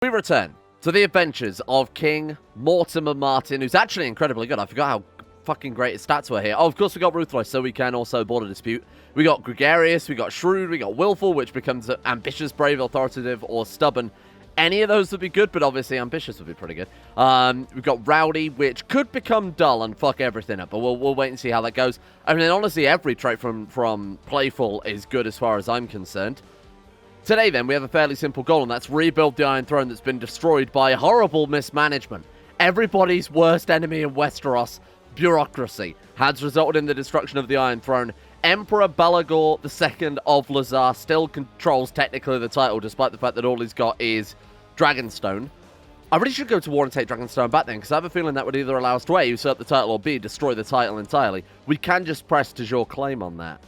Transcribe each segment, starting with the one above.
We return to the adventures of King Mortimer Martin, who's actually incredibly good. I forgot how fucking great his stats were here. Oh, of course, we got Ruthless, so we can also border dispute. We got Gregarious, we got Shrewd, we got Willful, which becomes ambitious, brave, authoritative, or stubborn. Any of those would be good, but obviously ambitious would be pretty good. We've got Rowdy, which could become dull and fuck everything up, but we'll wait and see how that goes. I mean, honestly, every trait from Playful is good as far as I'm concerned. Today, then, we have a fairly simple goal, and that's rebuild the Iron Throne that's been destroyed by horrible mismanagement. Everybody's worst enemy in Westeros, bureaucracy, has resulted in the destruction of the Iron Throne. Emperor Belagor II of Lazar still controls technically the title, despite the fact that all he's got is Dragonstone. I really should go to war and take Dragonstone back then, because I have a feeling that would either allow us to A, usurp the title, or B, destroy the title entirely. We can just press de jure claim on that.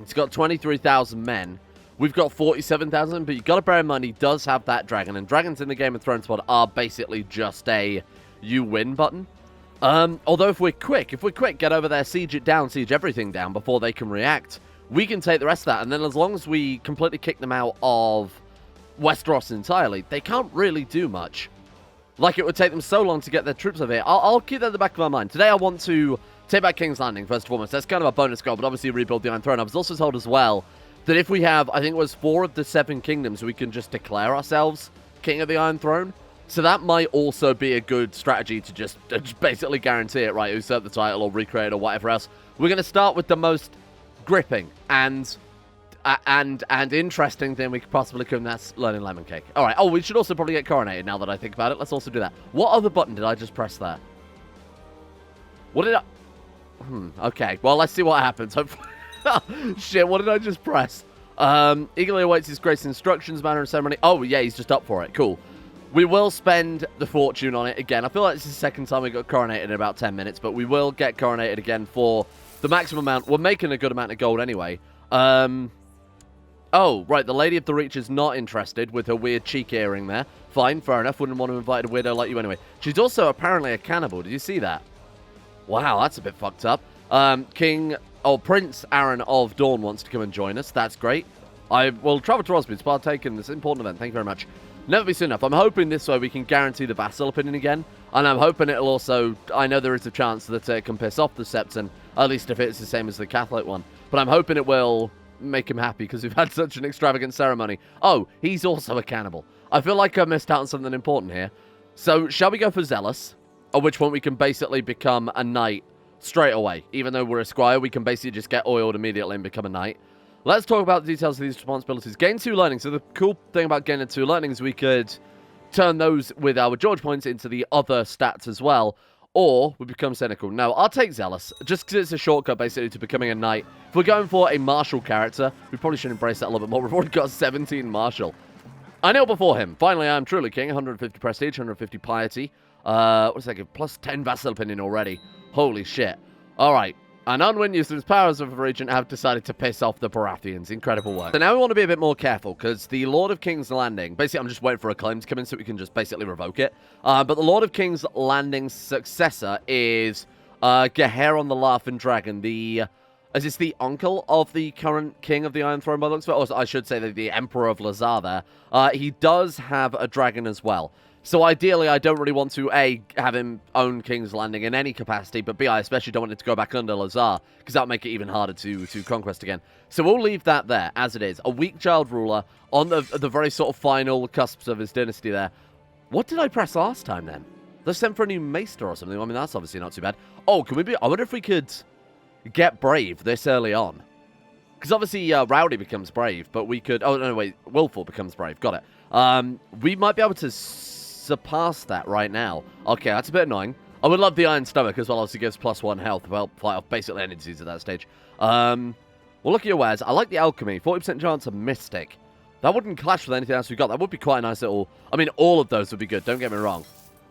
It's got 23,000 men. We've got 47,000, but you've got to bear in mind he does have that dragon, and dragons in the Game of Thrones mod are basically just a you win button. Although if we're quick, get over there, siege it down, siege everything down before they can react, we can take the rest of that, and then as long as we completely kick them out of Westeros entirely, they can't really do much. Like, it would take them so long to get their troops over here. I'll keep that at the back of my mind. Today I want to take back King's Landing, first and foremost. That's kind of a bonus goal, but obviously rebuild the Iron Throne. I was also told as well that if we have, I think it was 4 of the 7 kingdoms, we can just declare ourselves King of the Iron Throne. So that might also be a good strategy to just basically guarantee it, right? Usurp the title or recreate it or whatever else. We're going to start with the most gripping and interesting thing we could possibly come, and that's learning Lemon Cake. All right. Oh, we should also probably get coronated now that I think about it. Let's also do that. What other button did I just press there? What did I... okay. Well, let's see what happens. Hopefully... Shit, what did I just press? Eagerly awaits his grace instructions, manner and ceremony. Oh, yeah, he's just up for it. Cool. We will spend the fortune on it again. I feel like this is the second time we got coronated in about 10 minutes, but we will get coronated again for the maximum amount. We're making a good amount of gold anyway. Oh, right, the Lady of the Reach is not interested with her weird cheek earring there. Fine, fair enough. Wouldn't want to invite a weirdo like you anyway. She's also apparently a cannibal. Did you see that? Wow, that's a bit fucked up. Prince Aaron of Dawn wants to come and join us. That's great. I will travel to Osby to partake in this important event. Thank you very much. Never be soon enough. I'm hoping this way we can guarantee the Vassal opinion again. And I'm hoping it'll also... I know there is a chance that it can piss off the Septon, at least if it's the same as the Catholic one. But I'm hoping it will make him happy because we've had such an extravagant ceremony. Oh, he's also a cannibal. I feel like I missed out on something important here. So, shall we go for Zealous? At which point we can basically become a knight straight away. Even though we're a squire, we can basically just get oiled immediately and become a knight. Let's talk about the details of these responsibilities. Gain 2 learning. So the cool thing about gaining 2 learning is we could turn those with our George points into the other stats as well. Or we become cynical. No, I'll take Zealous, just because it's a shortcut basically to becoming a knight. If we're going for a martial character, we probably should embrace that a little bit more. We've already got 17 martial. I kneel before him. Finally, I am truly king. 150 prestige, 150 piety. What does that give? Plus 10 vassal opinion already. Holy shit. Alright. An unwin use of his powers of a regent have decided to piss off the Baratheons. Incredible work. So now we want to be a bit more careful, because the Lord of King's Landing... Basically, I'm just waiting for a claim to come in so we can just basically revoke it. But the Lord of King's Landing's successor is Gehair on the Laughing Dragon. Is this the uncle of the current king of the Iron Throne by the looks of it? Or I should say the Emperor of Lazar there. He does have a dragon as well. So ideally, I don't really want to, A, have him own King's Landing in any capacity, but B, I especially don't want it to go back under Lazar, because that would make it even harder to conquest again. So we'll leave that there, as it is. A weak child ruler on the very sort of final cusps of his dynasty there. What did I press last time, then? Let's send for a new maester or something. I mean, that's obviously not too bad. Oh, can we be... I wonder if we could get brave this early on. Because obviously, Rowdy becomes brave, but we could... Oh, no, wait. Willful becomes brave. Got it. We might be able to... surpass that right now. Okay, that's a bit annoying. I would love the Iron Stomach as well, obviously gives +1 health. Well, fight off basically any disease at that stage. Well, look at your wares. I like the Alchemy. 40% chance of Mystic. That wouldn't clash with anything else we got. That would be quite a nice little... I mean, all of those would be good, don't get me wrong.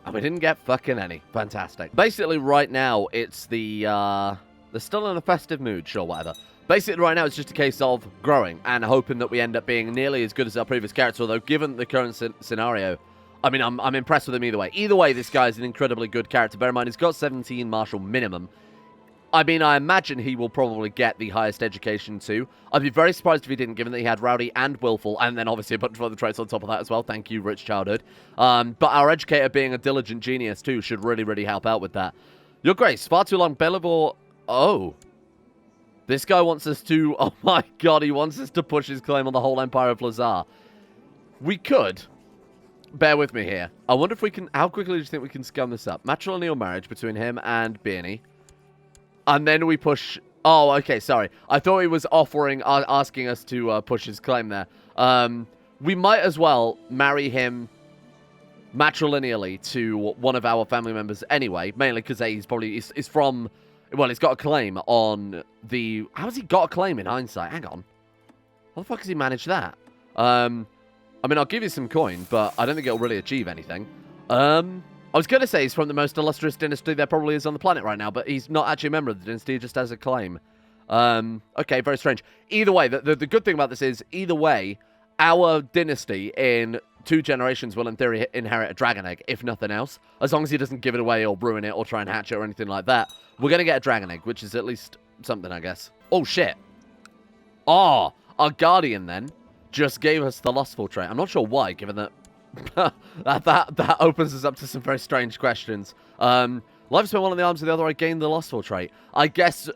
And we didn't get fucking any. Fantastic. Basically, right now, it's the... They're still in a festive mood, sure, whatever. Basically, right now, it's just a case of growing and hoping that we end up being nearly as good as our previous character, although given the current scenario... I mean, I'm impressed with him either way. Either way, this guy is an incredibly good character. Bear in mind, he's got 17 martial minimum. I mean, I imagine he will probably get the highest education too. I'd be very surprised if he didn't, given that he had Rowdy and Willful, and then obviously a bunch of other traits on top of that as well. Thank you, Rich Childhood. But our educator being a diligent genius too should really, really help out with that. Your Grace, far too long. Belivore. Oh. This guy wants us to... Oh my god, he wants us to push his claim on the whole Empire of Lazar. We could. Bear with me here. I wonder if we can... How quickly do you think we can scum this up? Matrilineal marriage between him and Bearney. And then we push... Oh, okay, sorry. I thought he was offering... asking us to push his claim there. We might as well marry him matrilineally to one of our family members anyway. Mainly because he's probably... He's from... Well, he's got a claim on the... How has he got a claim in hindsight? Hang on. How the fuck has he managed that? I mean, I'll give you some coin, but I don't think it'll really achieve anything. I was going to say he's from the most illustrious dynasty there probably is on the planet right now, but he's not actually a member of the dynasty, he just has a claim. Okay, very strange. Either way, the good thing about this is, either way, our dynasty in 2 generations will in theory inherit a dragon egg, if nothing else. As long as he doesn't give it away or ruin it or try and hatch it or anything like that. We're going to get a dragon egg, which is at least something, I guess. Oh, shit. Oh, our guardian then just gave us the lustful trait. I'm not sure why, given that that opens us up to some very strange questions. Lifespan one on the arms of the other, I gained the lustful trait. I guess,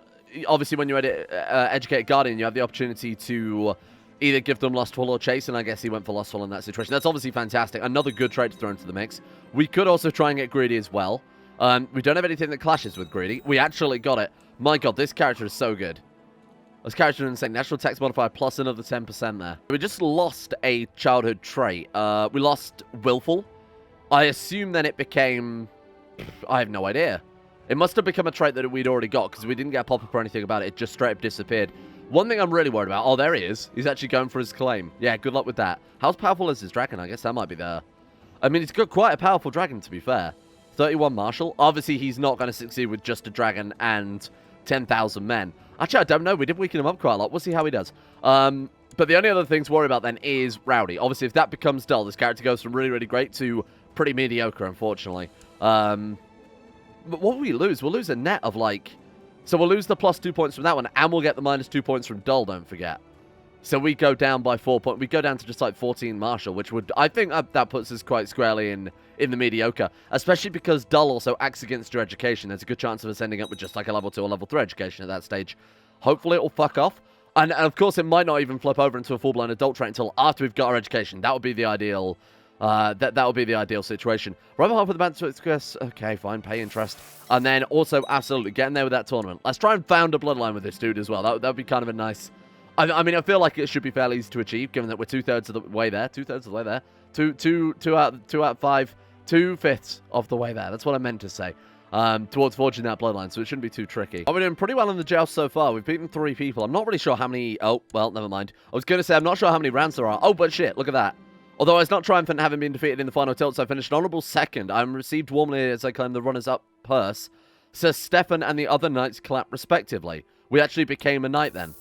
obviously, when you educate a guardian, you have the opportunity to either give them lustful or chase, and I guess he went for lustful in that situation. That's obviously fantastic. Another good trait to throw into the mix. We could also try and get greedy as well. We don't have anything that clashes with greedy. We actually got it. My god, this character is so good. This character is insane. Natural text modifier plus another 10% there. We just lost a childhood trait. We lost Willful. I assume then it became... I have no idea. It must have become a trait that we'd already got, because we didn't get a pop-up or anything about it. It just straight up disappeared. One thing I'm really worried about... Oh, there he is. He's actually going for his claim. Yeah, good luck with that. How powerful is his dragon? I guess that might be there. I mean, he's got quite a powerful dragon, to be fair. 31 martial. Obviously, he's not going to succeed with just a dragon and 10,000 men. Actually, I don't know. We did weaken him up quite a lot. We'll see how he does. But the only other thing to worry about then is Rowdy. Obviously, if that becomes dull, this character goes from really, really great to pretty mediocre, unfortunately. But what will we lose? We'll lose a net of, like... So we'll lose the plus 2 points from that one, and we'll get the minus 2 points from dull, don't forget. So we go down by 4 points. We go down to just, like, 14 martial, which would... I think that puts us quite squarely in the mediocre. Especially because dull also acts against your education. There's a good chance of us ending up with just, like, a level 2 or level 3 education at that stage. Hopefully it'll fuck off. And of course, it might not even flip over into a full-blown adult trait until after we've got our education. That would be the ideal... that would be the ideal situation. Overhaul for the banter success. Okay, fine. Pay interest. And then also, absolutely, get in there with that tournament. Let's try and found a bloodline with this dude as well. That would be kind of a nice... I mean, I feel like it should be fairly easy to achieve, given that we're 2/3 of the way there. 2/3 of the way there. Two out of 5. 2/5 of the way there. That's what I meant to say. Towards forging that bloodline, so it shouldn't be too tricky. We're doing pretty well in the joust so far. We've beaten 3 people. I'm not really sure how many... Oh, well, never mind. I was going to say, I'm not sure how many rounds there are. Oh, but shit, look at that. Although I was not triumphant having been defeated in the final tilt, so I finished an honourable 2nd. I'm received warmly as I claim the runners-up purse. Sir Stefan and the other knights clap respectively. We actually became a knight then.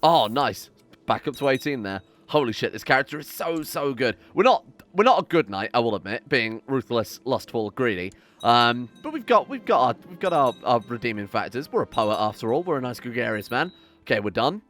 Oh, nice. Back up to 18 there. Holy shit, this character is so good. We're not a good knight, I will admit, being ruthless, lustful, greedy. But we've got our redeeming factors. We're a poet after all. We're a nice gregarious man. Okay, we're done.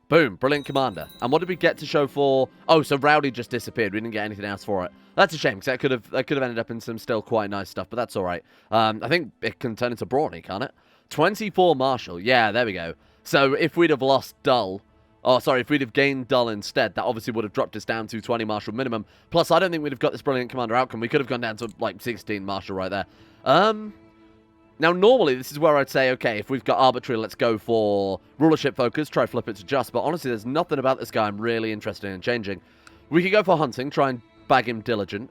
Boom, brilliant commander. And what did we get to show for... Oh, so Rowdy just disappeared. We didn't get anything else for it. That's a shame, because that could have ended up in some still quite nice stuff, but that's all right. I think it can turn into Brawny, can't it? 24 martial. Yeah, there we go. So if we'd have lost dull... Oh, sorry, if we'd have gained dull instead, that obviously would have dropped us down to 20 martial minimum. Plus, I don't think we'd have got this brilliant commander outcome. We could have gone down to, like, 16 martial right there. Now, normally, this is where I'd say, okay, if we've got arbitrary, let's go for rulership focus, try flip it to just. But honestly, there's nothing about this guy I'm really interested in changing. We could go for hunting, try and bag him diligent.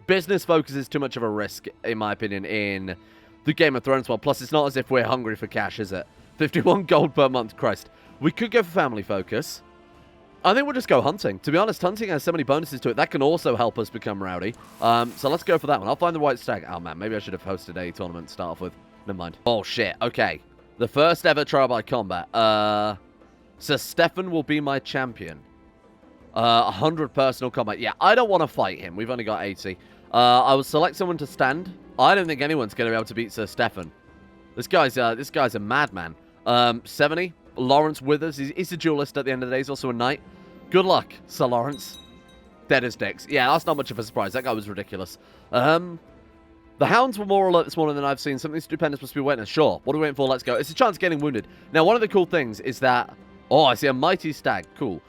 Business focus is too much of a risk, in my opinion, in the Game of Thrones world. Plus, it's not as if we're hungry for cash, is it? 51 gold per month, Christ. We could go for family focus. I think we'll just go hunting. To be honest, hunting has so many bonuses to it. That can also help us become rowdy. So let's go for that one. I'll find the white stag. Oh, man. Maybe I should have hosted a tournament to start off with. Never mind. Oh, shit. Okay. The first ever trial by combat. Sir Stefan will be my champion. 100 personal combat. Yeah, I don't want to fight him. We've only got 80. I will select someone to stand. I don't think anyone's going to be able to beat Sir Stefan. This guy's a madman. 70. Lawrence Withers. He's a duelist at the end of the day. He's also a knight. Good luck, Sir Lawrence. Dead as dicks. Yeah, that's not much of a surprise. That guy was ridiculous. The hounds were more alert this morning than I've seen. Something stupendous must be waiting. Sure. What are we waiting for? Let's go. It's a chance of getting wounded. Now, one of the cool things is that... Oh, I see a mighty stag. Cool.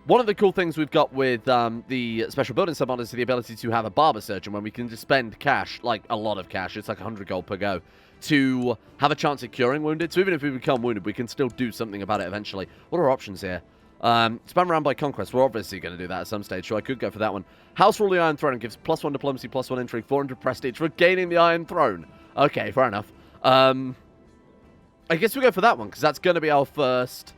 One of the cool things we've got with the special building submod is the ability to have a barber surgeon when we can just spend cash, like a lot of cash. It's like 100 gold per go, to have a chance at curing wounded. So even if we become wounded, we can still do something about it eventually. What are our options here? Spam around by conquest. We're obviously going to do that at some stage, so I could go for that one. House rule the Iron Throne gives +1 diplomacy, +1 intrigue, 400 prestige for gaining the Iron Throne. Okay, fair enough. I guess we go for that one, because that's going to be our first...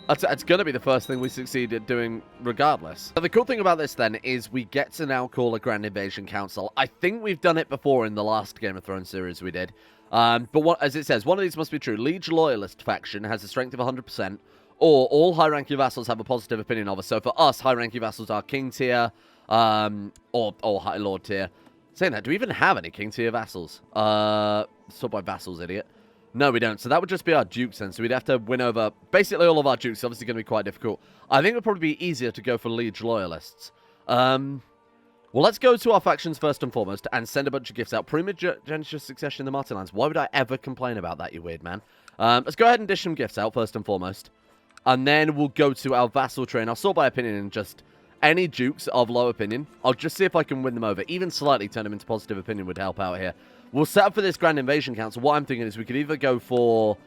That's going to be the first thing we succeed at doing regardless. Now, the cool thing about this, then, is we get to now call a Grand Invasion Council. I think we've done it before in the last Game of Thrones series we did. But as it says, one of these must be true. Liege Loyalist faction has a strength of 100%. Or all high-ranking vassals have a positive opinion of us. So for us, high-ranking vassals are king tier, or high lord tier. Saying that, do we even have any king tier vassals? Sort by vassals, idiot. No, we don't. So that would just be our dukes then. So we'd have to win over basically all of our dukes. Obviously going to be quite difficult. I think it would probably be easier to go for liege loyalists. Well, let's go to our factions first and foremost and send a bunch of gifts out. Primogeniture succession in the Martinlands. Why would I ever complain about that, you weird man? Let's go ahead and dish some gifts out first and foremost. And then we'll go to our vassal train. I'll sort by opinion and just any dukes of low opinion. I'll just see if I can win them over. Even slightly turn them into positive opinion would help out here. We'll set up for this Grand Invasion Council. What I'm thinking is we could either go for...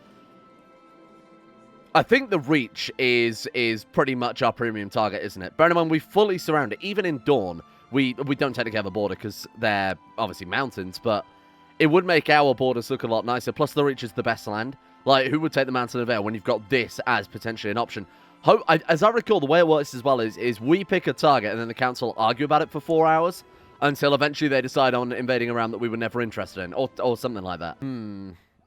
I think the Reach is pretty much our premium target, isn't it? Bear in mind, we fully surround it. Even in Dawn, we don't technically have a border because they're obviously mountains, but it would make our borders look a lot nicer. Plus, the Reach is the best land. Like, who would take the Mountain of Air when you've got this as potentially an option? As I recall, the way it works as well is we pick a target and then the council argue about it for 4 hours until eventually they decide on invading a realm that we were never interested in, or something like that.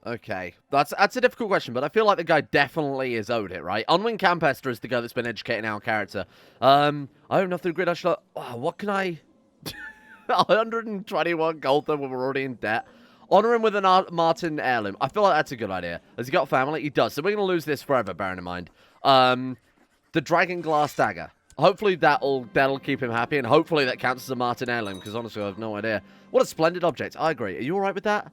Okay. That's a difficult question, but I feel like the guy definitely is owed it, right? Unwin Campester is the guy that's been educating our character. I have enough through grid. I should... Oh, what can I... 121 gold, though, when we're already in debt. Honor him with a Martin heirloom. I feel like that's a good idea. Has he got family? He does. So we're going to lose this forever, bearing in mind. The Dragon Glass Dagger. Hopefully that'll keep him happy, and hopefully that counts as a Martin heirloom, because honestly I have no idea. What a splendid object. I agree. Are you alright with that?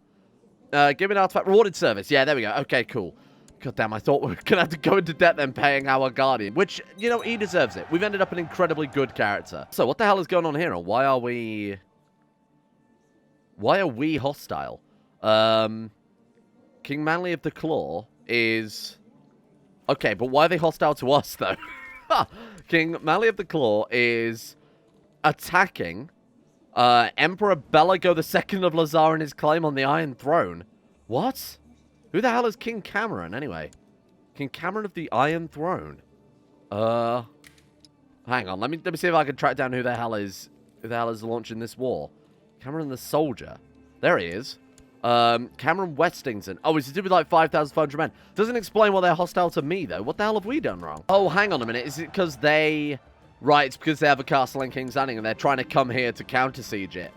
Give me an artifact. Rewarded service. Yeah, there we go. Okay, cool. God damn, I thought we were going to have to go into debt then paying our guardian, which, you know, he deserves it. We've ended up an incredibly good character. So what the hell is going on here, and why are we hostile? King Manly of the Claw is... Okay, but why are they hostile to us, though? King Manly of the Claw is attacking Emperor Belago II of Lazar and his claim on the Iron Throne. What? Who the hell is King Cameron, anyway? King Cameron of the Iron Throne. Hang on, let me see if I can track down who the hell is launching this war. Cameron the Soldier. There he is. Cameron Westington. Oh, is it to be like 5,500 men? Doesn't explain why they're hostile to me, though. What the hell have we done wrong? Oh, hang on a minute. Is it because they... Right, it's because they have a castle in King's Landing and they're trying to come here to counter-siege it.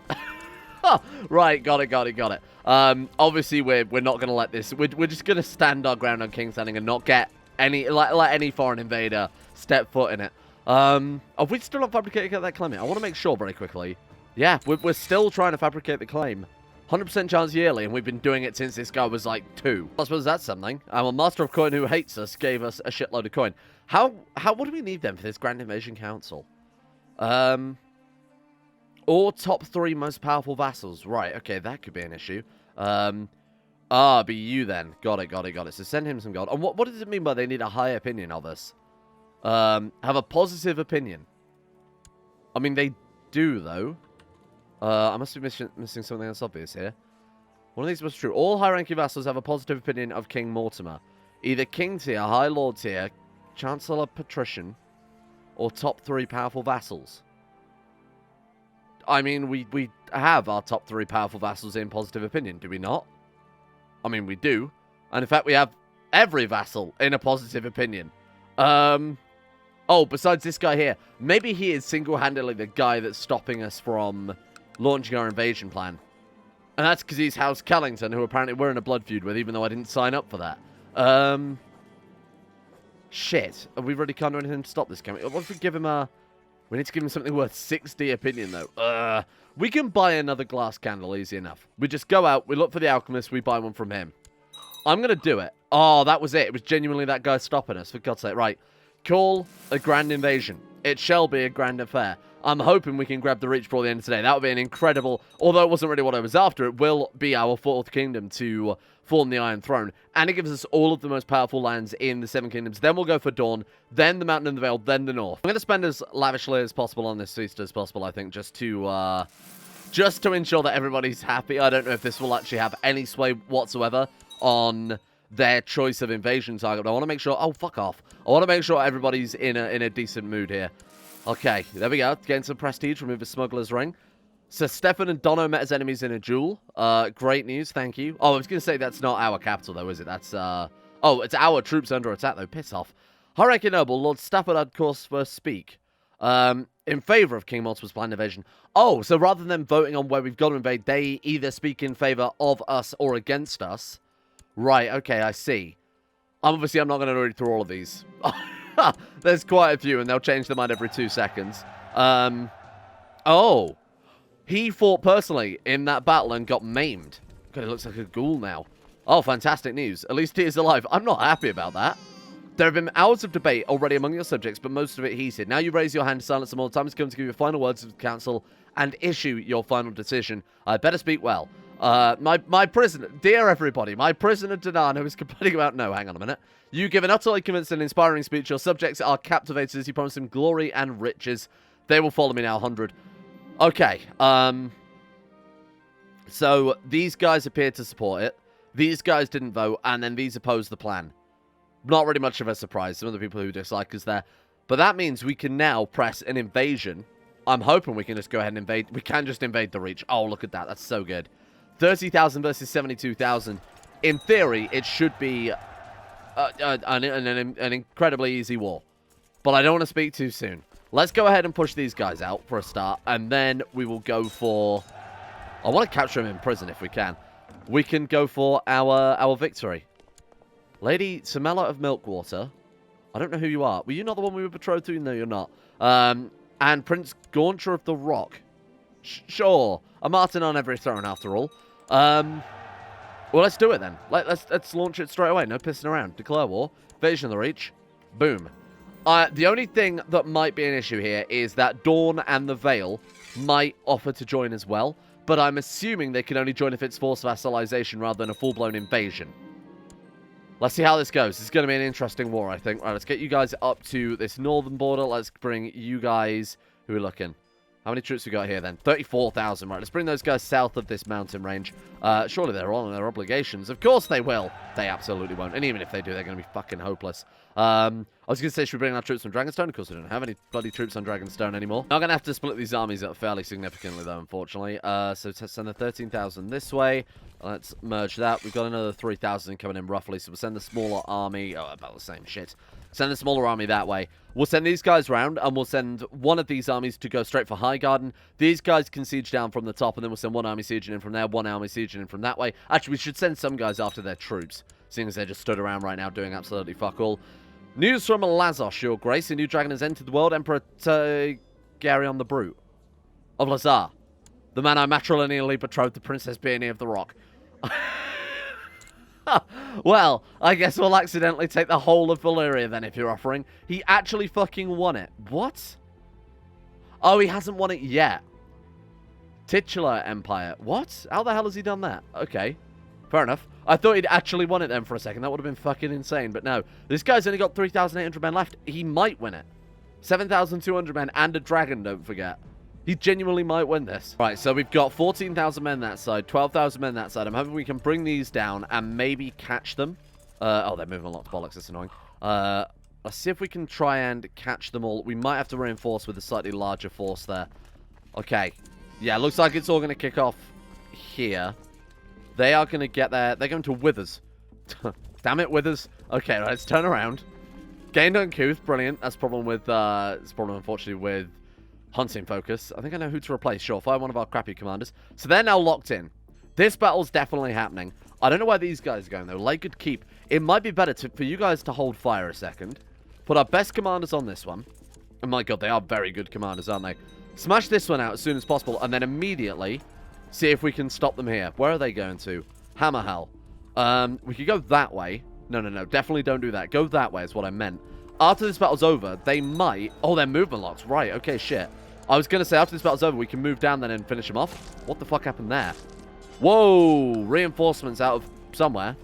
Right, got it. Obviously, we're not going to let this... We're just going to stand our ground on King's Landing and not get any... Let any foreign invader step foot in it. Are we still not fabricating that claim? I want to make sure very quickly. Yeah, we're still trying to fabricate the claim. 100% chance yearly, and we've been doing it since this guy was like 2. I suppose that's something. Our Master of Coin who hates us gave us a shitload of coin. What do we need then for this Grand Invasion Council? Or top 3 most powerful vassals. Right, okay, that could be an issue. Be you then. Got it. So send him some gold. And what does it mean by they need a high opinion of us? Have a positive opinion. I mean, they do, though. I must be missing something else obvious here. One of these was true. All high-ranking vassals have a positive opinion of King Mortimer. Either King tier, High Lord tier, Chancellor Patrician, or top 3 powerful vassals. I mean, we have our top 3 powerful vassals in positive opinion, do we not? I mean, we do. And in fact, we have every vassal in a positive opinion. Oh, besides this guy here. Maybe he is single-handedly the guy that's stopping us from launching our invasion plan. And that's because he's House Callington, who apparently we're in a blood feud with, even though I didn't sign up for that. Shit. We really can't do anything to stop this, can we? What if we give him a... We need to give him something worth 60 opinion, though. We can buy another glass candle easy enough. We just go out, we look for the alchemist, we buy one from him. I'm going to do it. Oh, that was it. It was genuinely that guy stopping us, for God's sake. Right. Call a grand invasion. It shall be a grand affair. I'm hoping we can grab the Reach before the end of today. That would be an incredible... Although it wasn't really what I was after, it will be our fourth kingdom to form the Iron Throne. And it gives us all of the most powerful lands in the Seven Kingdoms. Then we'll go for Dawn, then the Mountain and the Vale, then the North. I'm going to spend as lavishly as possible on this feast as possible, I think, just to ensure that everybody's happy. I don't know if this will actually have any sway whatsoever on their choice of invasion target. But I want to make sure... Oh, fuck off. I want to make sure everybody's in a decent mood here. Okay, there we go. Gain some prestige, remove a smuggler's ring. So Stefan and Dono met as enemies in a duel. Great news, thank you. Oh, I was going to say that's not our capital, though, is it? That's, Oh, it's our troops under attack, though. Piss off. Hierarchy Noble, Lord Stafford had course first speak. In favour of King Mortimer's planned invasion. Oh, so rather than voting on where we've got to invade, they either speak in favour of us or against us. Right, okay, I see. Obviously, I'm not going to read through all of these. There's quite a few, and they'll change their mind every 2 seconds. Oh. He fought personally in that battle and got maimed. God, he looks like a ghoul now. Oh, fantastic news. At least he is alive. I'm not happy about that. There have been hours of debate already among your subjects, but most of it heated. Now you raise your hand to silence them all. Time has come to give your final words to the council and issue your final decision. I better speak well. My prisoner, dear everybody, my prisoner Danan, who is complaining about... No, hang on a minute. You give an utterly convincing and inspiring speech. Your subjects are captivated as you promise them glory and riches. They will follow me now, 100. Okay, so these guys appeared to support it. These guys didn't vote, and then these opposed the plan. Not really much of a surprise. Some of the people who dislike us there. But that means we can now press an invasion. I'm hoping we can just go ahead and invade. We can just invade the Reach. Oh, look at that. That's so good. 30,000 versus 72,000. In theory, it should be an incredibly easy war. But I don't want to speak too soon. Let's go ahead and push these guys out for a start. And then we will go for... I want to capture him in prison if we can. We can go for our victory. Lady Samela of Milkwater. I don't know who you are. Were you not the one we were betrothed to? No, you're not. And Prince Gauncher of the Rock. Sure. A Martin on every throne, after all. Well, let's do it then. Let's launch it straight away. No pissing around. Declare war. Invasion of the Reach. Boom. The only thing that might be an issue here is that Dawn and the Vale might offer to join as well. But I'm assuming they can only join if it's forced vassalization rather than a full-blown invasion. Let's see how this goes. This is going to be an interesting war, I think. Right, let's get you guys up to this northern border. Let's bring you guys... Who are looking? How many troops we got here, then? 34,000. Right, let's bring those guys south of this mountain range. Surely they're on their obligations. Of course they will. They absolutely won't. And even if they do, they're going to be fucking hopeless. I was going to say, should we bring our troops from Dragonstone? Of course, we don't have any bloody troops on Dragonstone anymore. Not going to have to split these armies up fairly significantly, though, unfortunately. So to send the 13,000 this way. Let's merge that. We've got another 3,000 coming in roughly. So we'll send the smaller army. Oh, about the same shit. Send the smaller army that way. We'll send these guys round, and we'll send one of these armies to go straight for Highgarden. These guys can siege down from the top, and then we'll send one army sieging in from there, one army sieging in from that way. Actually, we should send some guys after their troops, seeing as they're just stood around right now doing absolutely fuck all. News from Lazos, Your Grace. A new dragon has entered the world. Emperor Targaryen the Brute of Lazar. The man I matrilineally betrothed to Princess Peony of the Rock. Well, I guess we'll accidentally take the whole of Valyria then if you're offering. He actually fucking won it. What? Oh, he hasn't won it yet. Titular Empire. What? How the hell has he done that? Okay. Fair enough. I thought he'd actually won it then for a second. That would have been fucking insane. But no. This guy's only got 3,800 men left. He might win it. 7,200 men and a dragon, don't forget. He genuinely might win this. Right, so we've got 14,000 men that side, 12,000 men that side. I'm hoping we can bring these down and maybe catch them. Oh, they're moving a lot of bollocks. That's annoying. Let's see if we can try and catch them all. We might have to reinforce with a slightly larger force there. Okay. Yeah, looks like it's all going to kick off here. They are going to get there. They're going to Withers. Damn it, Withers. Okay, let's turn around. Gained Uncouth. Brilliant. That's a problem with... it's a problem, unfortunately, with... Hunting focus. I think I know who to replace. Sure, fire one of our crappy commanders. So they're now locked in. This battle's definitely happening. I don't know where these guys are going, though. Lakewood Keep. It might be better for you guys to hold fire a second. Put our best commanders on this one. Oh my god, they are very good commanders, aren't they? Smash this one out as soon as possible, and then immediately see if we can stop them here. Where are they going to? Hammerhell. We could go that way. No. Definitely don't do that. Go that way is what I meant. After this battle's over, they might... Oh, they're movement locks. Right, okay, shit. I was going to say, after this battle's over, we can move down then and finish them off. What the fuck happened there? Whoa! Reinforcements out of somewhere.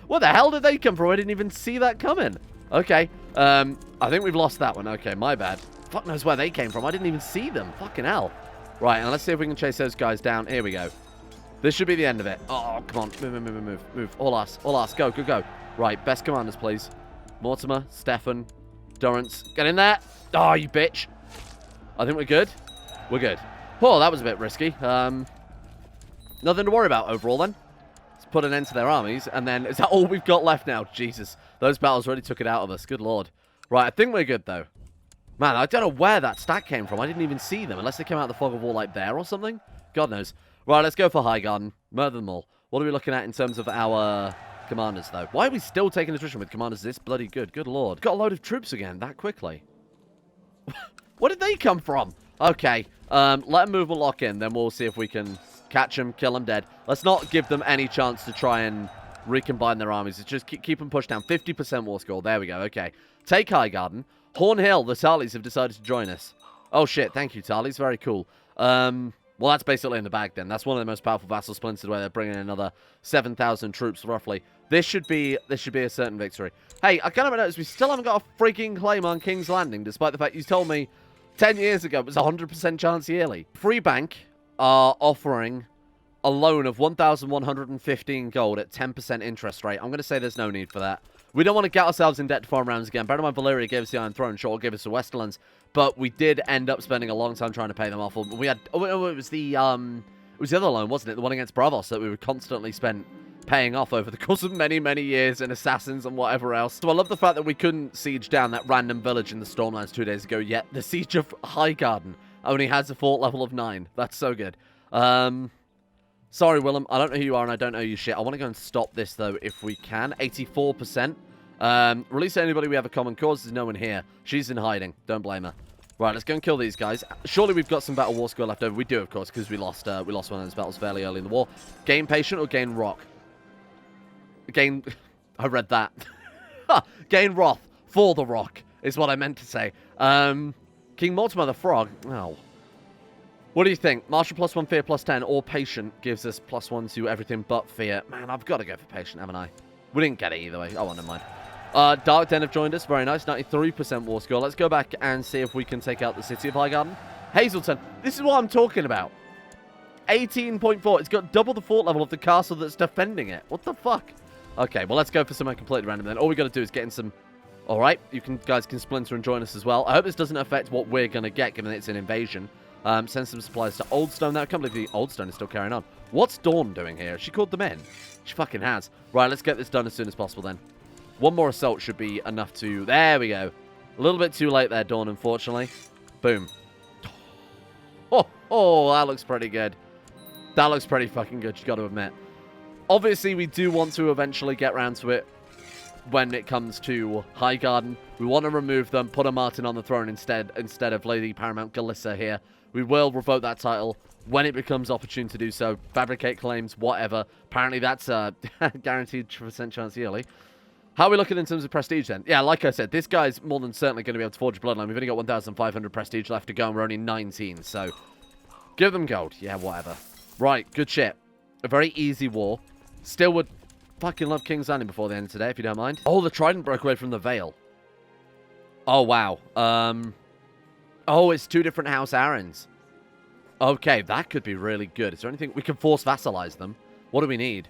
Where the hell did they come from? I didn't even see that coming. Okay. I think we've lost that one. Okay, my bad. Fuck knows where they came from. I didn't even see them. Fucking hell. Right, and let's see if we can chase those guys down. Here we go. This should be the end of it. Oh, come on. Move. All us. Go. Right, best commanders, please. Mortimer, Stefan, Durrance. Get in there. Oh, you bitch. I think we're good. We're good. Oh, that was a bit risky. Nothing to worry about overall, then. Let's put an end to their armies, and then... Is that all we've got left now? Jesus. Those battles really took it out of us. Good lord. Right, I think we're good, though. Man, I don't know where that stack came from. I didn't even see them, unless they came out of the fog of war like there or something. God knows. Right, let's go for Highgarden. Murder them all. What are we looking at in terms of our commanders, though? Why are we still taking attrition with commanders this bloody good? Good lord. Got a load of troops again that quickly. Where did they come from? Okay, let them move and lock in. Then we'll see if we can catch them, kill them dead. Let's not give them any chance to try and recombine their armies. It's just keep them pushed down. 50% war score. There we go. Okay. Take Highgarden. Hornhill, the Tarleys have decided to join us. Oh, shit. Thank you, Tarleys. Very cool. Well, that's basically in the bag, then. That's one of the most powerful vassal splinters where they're bringing in another 7,000 troops, roughly. This should be a certain victory. Hey, I kind of noticed we still haven't got a freaking claim on King's Landing, despite the fact you told me 10 years ago it was a 100% chance yearly. Free Bank are offering a loan of 1,115 gold at 10% interest rate. I'm going to say there's no need for that. We don't want to get ourselves in debt to foreign realms again. Bear in mind, Valyria gave us the Iron Throne. Sure, gave us the Westerlands. But we did end up spending a long time trying to pay them off. We had... Oh, it was the other loan, wasn't it? The one against Bravos that we were constantly spent paying off over the course of many, many years in assassins and whatever else. So I love the fact that we couldn't siege down that random village in the Stormlands 2 days ago, yet the Siege of Highgarden only has a fort level of 9. That's so good. Sorry, Willem. I don't know who you are and I don't know you shit. I want to go and stop this, though, if we can. 84%. Release anybody we have a common cause. There's no one here. She's in hiding. Don't blame her. Right, let's go and kill these guys. Surely we've got some battle war score left over. We do, of course, because we lost one of those battles fairly early in the war. Gain patient or gain rock? Gain... I read that. Gain wrath for the rock is what I meant to say. King Mortimer the Frog. Oh. What do you think? Martial +1, fear +10, or patient gives us +1 to everything but fear. Man, I've got to go for patient, haven't I? We didn't get it either way. Oh, well, never mind. Dark Den have joined us. Very nice. 93% war score. Let's go back and see if we can take out the city of Highgarden. Hazelton. This is what I'm talking about. 18.4. It's got double the fort level of the castle that's defending it. What the fuck? Okay, well, let's go for something completely random then. All we got to do is get in some... All right, guys can splinter and join us as well. I hope this doesn't affect what we're going to get, given that it's an invasion. Send some supplies to Oldstone. I can't believe the Oldstone is still carrying on. What's Dawn doing here? She called them in. She fucking has. Right, let's get this done as soon as possible then. One more assault should be enough to... There we go. A little bit too late there, Dawn, unfortunately. Boom. Oh, that looks pretty good. That looks pretty fucking good, you got to admit. Obviously, we do want to eventually get around to it when it comes to Highgarden. We want to remove them, put a Martin on the throne instead of Lady Paramount Galissa here. We will revoke that title when it becomes opportune to do so. Fabricate claims, whatever. Apparently, that's a guaranteed % chance yearly. How are we looking in terms of prestige then? Yeah, like I said, this guy's more than certainly going to be able to forge a bloodline. We've only got 1,500 prestige left to go, and we're only 19, so give them gold. Yeah, whatever. Right, good shit. A very easy war. Still would fucking love King's Landing before the end of today, if you don't mind. Oh, the Trident broke away from the Vale. Oh, wow. Oh, it's 2 different House Arryns. Okay, that could be really good. Is there anything... We can force vassalize them. What do we need?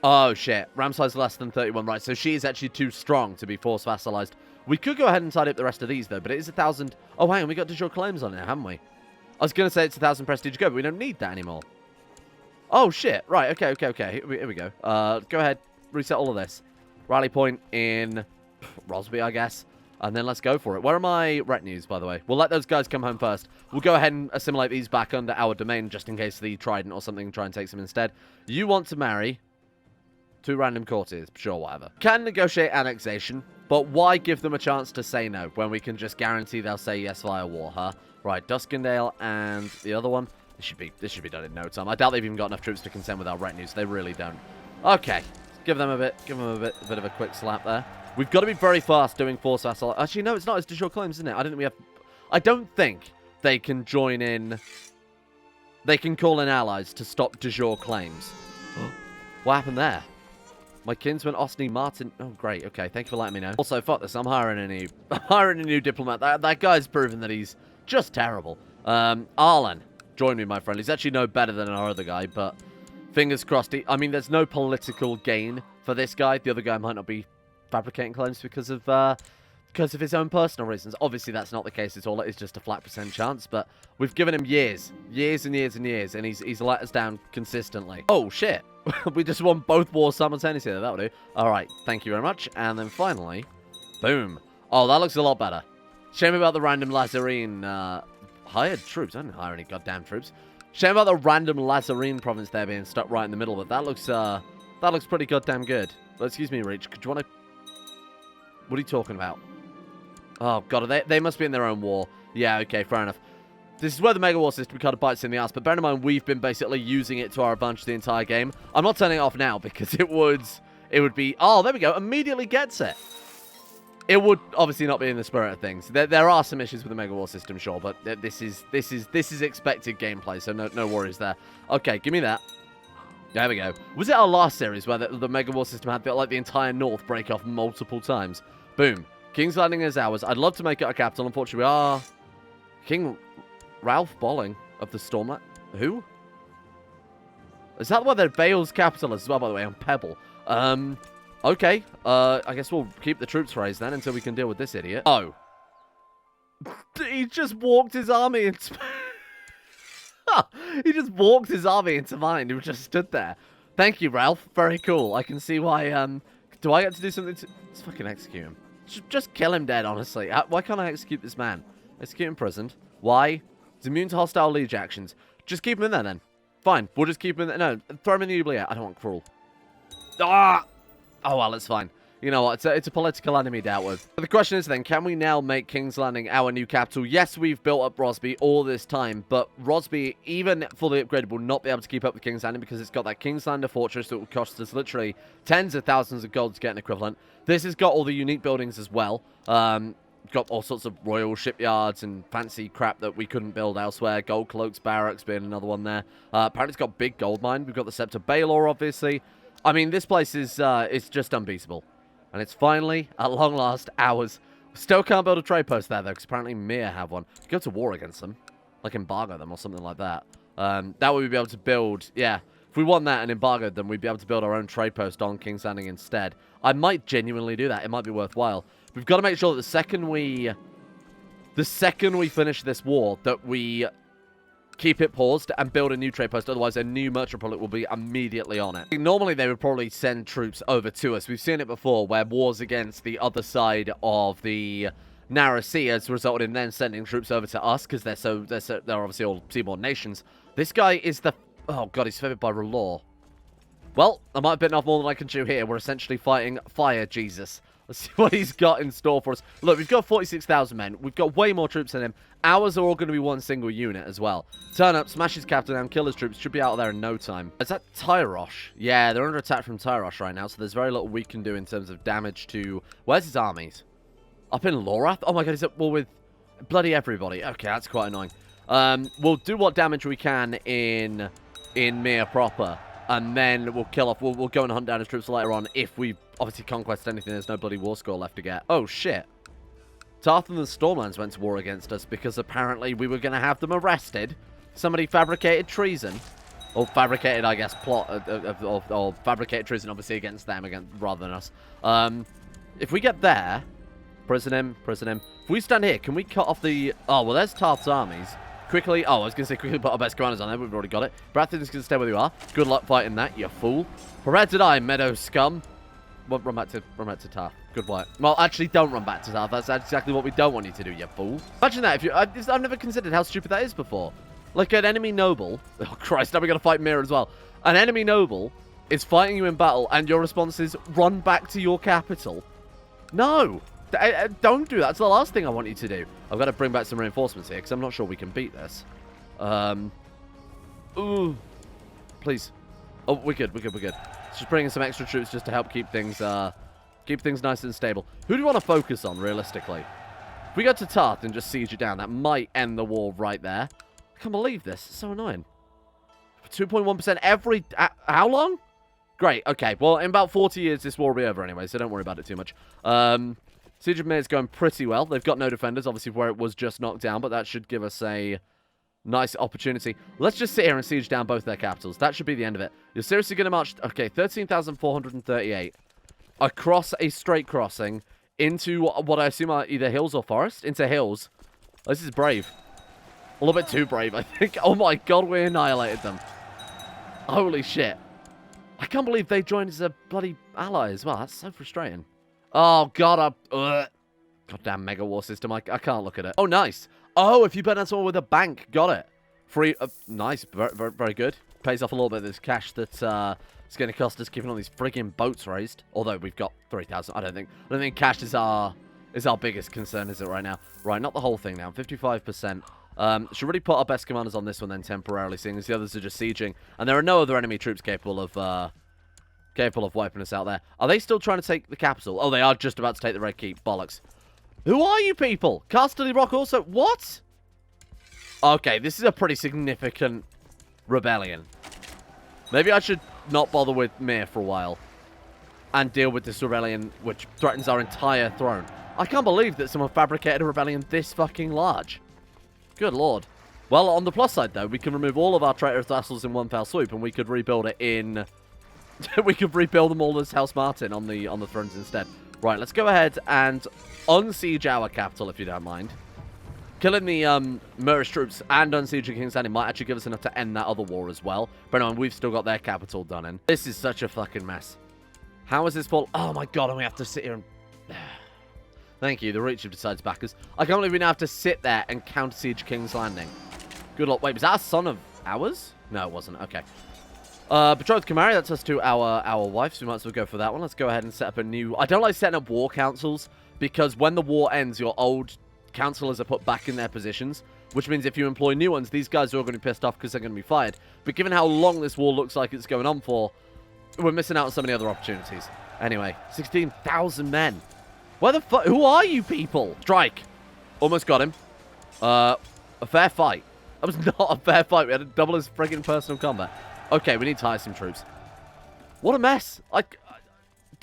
Oh, shit. Ram size less than 31. Right, so she is actually too strong to be force vassalized. We could go ahead and tidy up the rest of these, though, but it is 1,000... Oh, hang on, we got digital claims on it, haven't we? I was going to say it's 1,000 prestige go, but we don't need that anymore. Oh, shit. Right, okay. Here we go. Go ahead. Reset all of this. Rally point in Rosby, I guess. And then let's go for it. Where are my retinues, by the way? We'll let those guys come home first. We'll go ahead and assimilate these back under our domain, just in case the Trident or something try and takes them instead. You want to marry 2 random courtiers. Sure, whatever. Can negotiate annexation, but why give them a chance to say no when we can just guarantee they'll say yes via war, huh? Right, Duskendale and the other one. This should be done in no time. I doubt they've even got enough troops to contend with our retinues. They really don't. Okay, give them a bit of a quick slap there. We've got to be very fast doing force vassal. Actually, no, it's not. It's de jure claims, isn't it? I don't think they can join in. They can call in allies to stop de jure claims. What happened there? My kinsman Osni Martin. Oh, great. Okay, thank you for letting me know. Also, fuck this. I'm hiring a new diplomat. That guy's proven that he's just terrible. Arlen, join me, my friend. He's actually no better than our other guy, but fingers crossed. I mean, there's no political gain for this guy. The other guy might not be fabricating claims because of his own personal reasons. Obviously, that's not the case at all. It is just a flat % chance, but we've given him years and years and years, and he's let us down consistently. Oh, shit. We just won both wars simultaneously. That'll do. All right. Thank you very much. And then finally, boom. Oh, that looks a lot better. Shame about the random Lazarene hired troops. I didn't hire any goddamn troops. Shame about the random Lazarene province there being stuck right in the middle, but that looks pretty goddamn good. Well, excuse me, Reach. Could you want to... What are you talking about? Oh, God, they must be in their own war. Yeah, okay, fair enough. This is where the Mega War system kind of bites in the ass, but bear in mind, we've been basically using it to our advantage the entire game. I'm not turning it off now, because it would be... Oh, there we go. Immediately gets it. It would obviously not be in the spirit of things. There are some issues with the Mega War system, sure, but this is expected gameplay, so no worries there. Okay, give me that. There we go. Was it our last series where the Mega War system had like the entire north break off multiple times? Boom. King's Landing is ours. I'd love to make it a capital. Unfortunately, we are... King Ralph Bolling of the Stormlight. Who? Is that where they're Bale's capital as well, by the way, on Pebble? Okay. I guess we'll keep the troops raised then until we can deal with this idiot. Oh. He just walked his army into... He just walked his army into mine. He just stood there. Thank you, Ralph. Very cool. I can see why, do I get to do something to... Let's fucking execute him. Just kill him dead, honestly. Why can't I execute this man? Execute imprisoned. Why? He's immune to hostile liege actions. Just keep him in there, then. Fine. We'll just keep him in there. No, throw him in the oubliette. I don't want cruel. Ah! Oh, well, it's fine. You know what? It's a political enemy dealt with. But the question is then, can we now make King's Landing our new capital? Yes, we've built up Rosby all this time, but Rosby, even fully upgraded, will not be able to keep up with King's Landing because it's got that King's Landing fortress that will cost us literally tens of thousands of gold to get an equivalent. This has got all the unique buildings as well. Got all sorts of royal shipyards and fancy crap that we couldn't build elsewhere. Gold Cloaks Barracks being another one there. Apparently it's got big gold mine. We've got the Scepter Baelor, obviously. I mean, this place is it's just unbeatable. And it's finally, at long last, ours. Still can't build a trade post there, though, because apparently Mir have one. Go to war against them. Like, embargo them or something like that. That way we'd be able to build... Yeah, if we won that and embargoed them, we'd be able to build our own trade post on King's Landing instead. I might genuinely do that. It might be worthwhile. We've got to make sure that the second we finish this war, that we keep it paused and build a new trade post. Otherwise, a new merchant republic will be immediately on it. Normally, they would probably send troops over to us. We've seen it before, where wars against the other side of the Narrow Sea has resulted in them sending troops over to us because they're obviously all seaboard nations. This guy is the... Oh, God, he's favored by R'hllor. Well, I might have bitten off more than I can chew here. We're essentially fighting Fire Jesus. Let's see what he's got in store for us. Look, we've got 46,000 men. We've got way more troops than him. Ours are all going to be one single unit as well. Turn up, smash his capital down, kill his troops. Should be out of there in no time. Is that Tyrosh? Yeah, they're under attack from Tyrosh right now, so there's very little we can do in terms of damage to... Where's his armies? Up in Lorath? Oh my God, he's at war with bloody everybody. Okay, that's quite annoying. We'll do what damage we can in Mir proper. And then we'll kill off... We'll go and hunt down his troops later on if we obviously conquest anything. There's no bloody war score left to get. Oh, shit. Tarth and the Stormlands went to war against us because apparently we were going to have them arrested. Somebody fabricated treason. Or fabricated, I guess, plot... or fabricated treason, obviously, against them rather than us. If we get there... Prison him. If we stand here, can we cut off the... Oh, well, there's Tarth's armies. Quickly, oh, I was going to say quickly put our best commanders on there, but we've already got it. Baratheon's going to stay where you are. Good luck fighting that, you fool. Prepare to die, meadow scum. run back to Tarth. Good work. Well, actually, don't run back to Tarth. That's exactly what we don't want you to do, you fool. Imagine that. If you, I've never considered how stupid that is before. Like an enemy noble. Oh Christ! Now we got to fight Mirror as well. An enemy noble is fighting you in battle, and your response is run back to your capital. No, don't do that. That's the last thing I want you to do. I've got to bring back some reinforcements here because I'm not sure we can beat this. Ooh, please. Oh, we're good. Just bringing some extra troops just to help keep things nice and stable. Who do you want to focus on, realistically? If we go to Tarth and just siege it down, that might end the war right there. I can't believe this. It's so annoying. 2.1% every... how long? Great. Okay. Well, in about 40 years, this war will be over anyway, so don't worry about it too much. Siege of Mir is going pretty well. They've got no defenders, obviously, where it was just knocked down, but that should give us a nice opportunity. Let's just sit here and siege down both their capitals. That should be the end of it. You're seriously going to march... Okay, 13,438 across a straight crossing into what I assume are either hills or forest. Into hills. This is brave. A little bit too brave, I think. Oh my god, we annihilated them. Holy shit. I can't believe they joined as a bloody ally as well. That's so frustrating. Oh god, goddamn Mega War system. I can't look at it. Oh, nice. Oh, if you burn that someone with a bank. Got it. Free. Nice. Very good. Pays off a little bit of this cash that it's going to cost us keeping all these frigging boats raised. Although we've got 3,000. I don't think cash is our biggest concern, is it, right now? Right, not the whole thing now. 55%. Should really put our best commanders on this one then temporarily, seeing as the others are just sieging. And there are no other enemy troops capable of wiping us out there. Are they still trying to take the capital? Oh, they are just about to take the Red Keep. Bollocks. Who are you people? Casterly Rock also... What? Okay, this is a pretty significant rebellion. Maybe I should not bother with Mir for a while and deal with this rebellion, which threatens our entire throne. I can't believe that someone fabricated a rebellion this fucking large. Good lord. Well, on the plus side, though, we can remove all of our traitorous vassals in one fell swoop, and we could rebuild it in... we could rebuild them all as House Martin on the thrones instead. Right, let's go ahead and unsiege our capital, if you don't mind. Killing the Murish troops and unsieging King's Landing might actually give us enough to end that other war as well. But no, we've still got their capital done in. This is such a fucking mess. How is this fall? Oh my god, and we have to sit here and... Thank you, the Reach have decided to back us. I can't believe we now have to sit there and counter-siege King's Landing. Good luck. Wait, was that a son of ours? No, it wasn't. Okay. Betrothed can marry. That's us to our wife, so we might as well go for that one. Let's go ahead and set up a new... I don't like setting up war councils, because when the war ends, your old councillors are put back in their positions, which means if you employ new ones, these guys are all going to be pissed off because they're going to be fired. But given how long this war looks like it's going on for, we're missing out on so many other opportunities. Anyway, 16,000 men. Where the fuck? Who are you people? Strike. Almost got him. A fair fight. That was not a fair fight. We had to double his friggin' personal combat. Okay, we need to hire some troops. What a mess.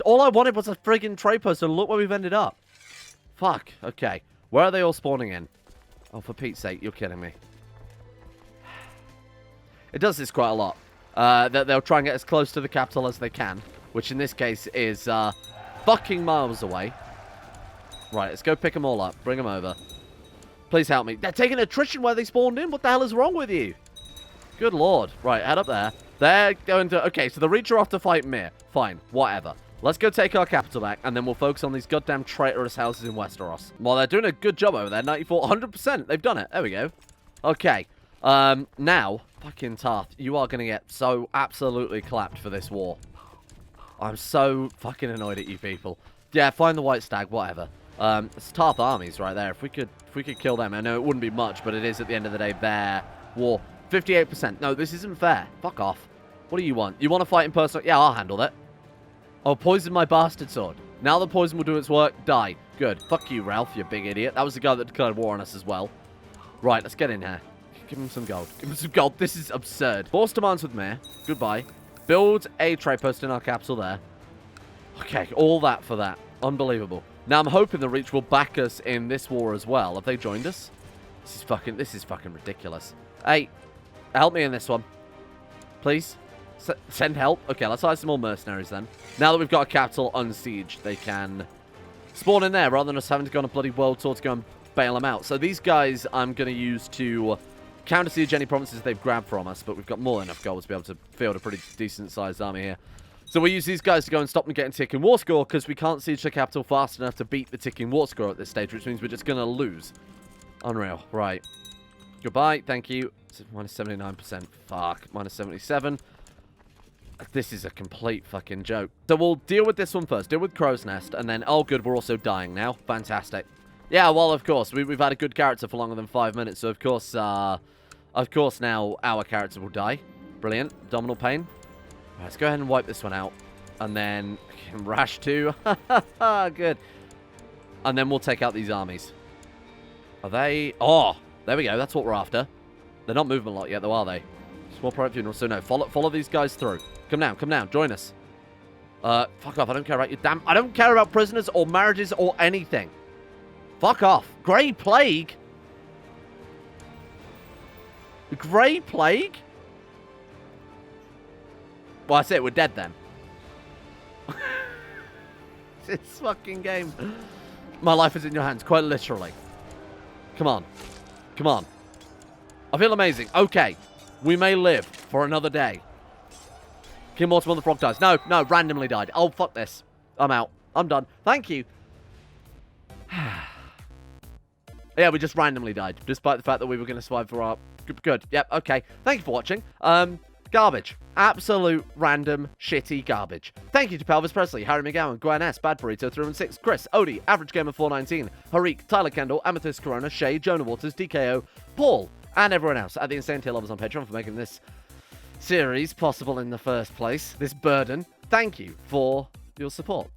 All I wanted was a friggin' trade post, and look where we've ended up. Fuck. Okay. Where are they all spawning in? Oh, for Pete's sake, you're kidding me. It does this quite a lot. They'll try and get as close to the capital as they can, which in this case is fucking miles away. Right, let's go pick them all up. Bring them over. Please help me. They're taking attrition where they spawned in. What the hell is wrong with you? Good lord. Right, head up there. They're going to... Okay, so the Reach are off to fight Mir. Fine, whatever. Let's go take our capital back, and then we'll focus on these goddamn traitorous houses in Westeros. Well, they're doing a good job over there. 94, 100%. They've done it. There we go. Okay. Now, fucking Tarth, you are going to get so absolutely clapped for this war. I'm so fucking annoyed at you people. Yeah, find the White Stag, whatever. It's Tarth armies right there. If we could kill them, I know it wouldn't be much, but it is at the end of the day their war. 58%. No, this isn't fair. Fuck off. What do you want? You want to fight in person? Yeah, I'll handle that. Oh, poison my bastard sword. Now the poison will do its work. Die. Good. Fuck you, Ralph, you big idiot. That was the guy that declared war on us as well. Right, let's get in here. Give him some gold. Give him some gold. This is absurd. Force demands with Mir. Goodbye. Build a trade post in our capital there. Okay, all that for that. Unbelievable. Now I'm hoping the Reach will back us in this war as well. Have they joined us? This is fucking ridiculous. Hey, help me in this one. Please. Send help. Okay, let's hire some more mercenaries then. Now that we've got a capital unsieged, they can spawn in there rather than us having to go on a bloody world tour to go and bail them out. So these guys I'm going to use to counter-siege any provinces they've grabbed from us, but we've got more than enough gold to be able to field a pretty decent-sized army here. So we use these guys to go and stop them getting ticking war score because we can't siege the capital fast enough to beat the ticking war score at this stage, which means we're just going to lose. Unreal. Right. Goodbye. Thank you. Minus 79%. Fuck. Minus 77. This is a complete fucking joke. So we'll deal with this one first. Deal with Crow's Nest. And then, oh good, we're also dying now. Fantastic. Yeah, well, of course. We've had a good character for longer than 5 minutes. So, of course now our character will die. Brilliant. Abdominal pain. Right, let's go ahead and wipe this one out. And then Rash 2. Good. And then we'll take out these armies. Are they... Oh, there we go. That's what we're after. They're not moving a lot yet, though, are they? Small private funeral. So, no. Follow these guys through. Come down. Join us. Fuck off. I don't care about your damn... I don't care about prisoners or marriages or anything. Fuck off. Grey Plague? The Grey Plague? Well, that's it. We're dead then. This fucking game. My life is in your hands, quite literally. Come on. I feel amazing. Okay. We may live for another day. King Mortimer the Frog dies. No, randomly died. Oh, fuck this. I'm out. I'm done. Thank you. Yeah, we just randomly died, despite the fact that we were going to survive for our... Good. Yep, okay. Thank you for watching. Garbage. Absolute random, shitty garbage. Thank you to Pelvis Presley, Harry McGowan, Gwen S, Bad Burrito 316, Chris, Odie, Average Gamer 419, Harik, Tyler Kendall, Amethyst Corona, Shay, Jonah Waters, DKO, Paul, and everyone else at the Insane Tier Lovers on Patreon for making this series possible in the first place. This burden. Thank you for your support.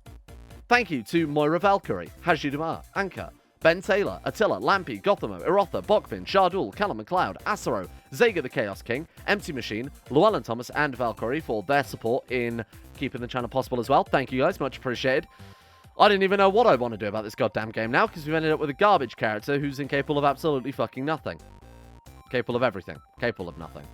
Thank you to Moira Valkyrie, Hajji Dumar, Anchor, Ben Taylor, Attila, Lampy, Gothamo, Erotha, Bokfin, Shardul, Callum McLeod, Asaro, Zega the Chaos King, Empty Machine, Llewellyn Thomas, and Valkyrie for their support in keeping the channel possible as well. Thank you guys, much appreciated. I didn't even know what I want to do about this goddamn game now, because we've ended up with a garbage character who's incapable of absolutely fucking nothing. Capable of everything. Capable of nothing.